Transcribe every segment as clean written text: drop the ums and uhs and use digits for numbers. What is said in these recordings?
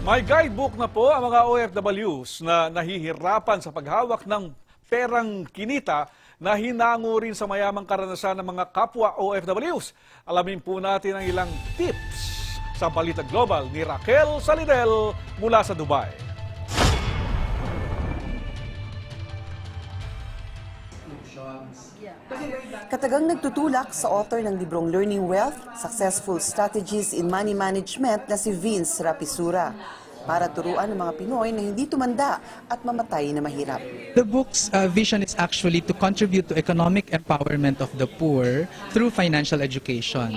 May guidebook na po ang mga OFWs na nahihirapan sa paghawak ng perang kinita na hinango rin sa mayamang karanasan ng mga kapwa OFWs. Alamin po natin ang ilang tips sa Balita Global ni Raquel Salidel mula sa Dubai. Katagang nagtutulak sa author ng librong Learning Wealth, Successful Strategies in Money Management na si Vince Rapisura para turuan ng mga Pinoy na hindi tumanda at mamatay na mahirap. The book's vision is actually to contribute to economic empowerment of the poor through financial education.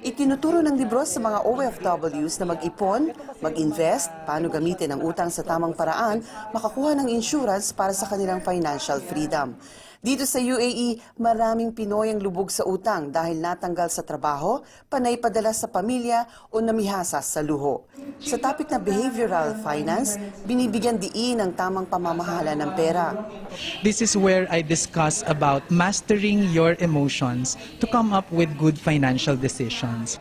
Itinuturo ng libro sa mga OFWs na mag-ipon, mag-invest, paano gamitin ang utang sa tamang paraan, makakuha ng insurance para sa kanilang financial freedom. Dito sa UAE, maraming Pinoy ang lubog sa utang dahil natanggal sa trabaho, panay padala sa pamilya o namihasa sa luho. Sa topic na behavioral finance, binibigyan diin ang tamang pamamahala ng pera. This is where I discuss about mastering your emotions to come up with good financial decisions.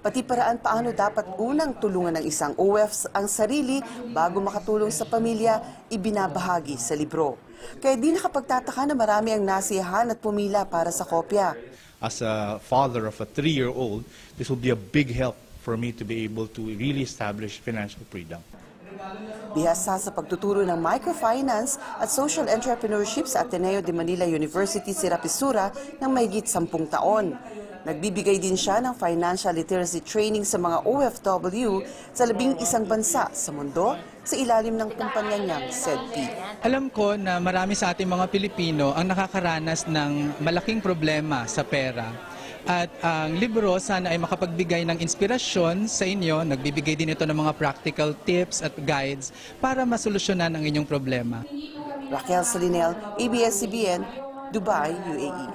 Pati paraan paano dapat unang tulungan ng isang OFs ang sarili bago makatulong sa pamilya, ibinabahagi sa libro. Kaya di nakapagtataka na marami ang nasiyahan at pumila para sa kopya. As a father of a 3-year-old, this will be a big help for me to be able to really establish financial freedom. Bihasa sa pagtuturo ng microfinance at social entrepreneurship sa Ateneo de Manila University si Rapisura ng mahigit 10 taon. Nagbibigay din siya ng financial literacy training sa mga OFW sa 11 bansa sa mundo sa ilalim ng kumpanya niyang SEDP. Alam ko na marami sa ating mga Pilipino ang nakakaranas ng malaking problema sa pera. At ang libro sana ay makapagbigay ng inspirasyon sa inyo. Nagbibigay din ito ng mga practical tips at guides para masolusyonan ang inyong problema. Raquel Salinel, ABS-CBN, Dubai, UAE.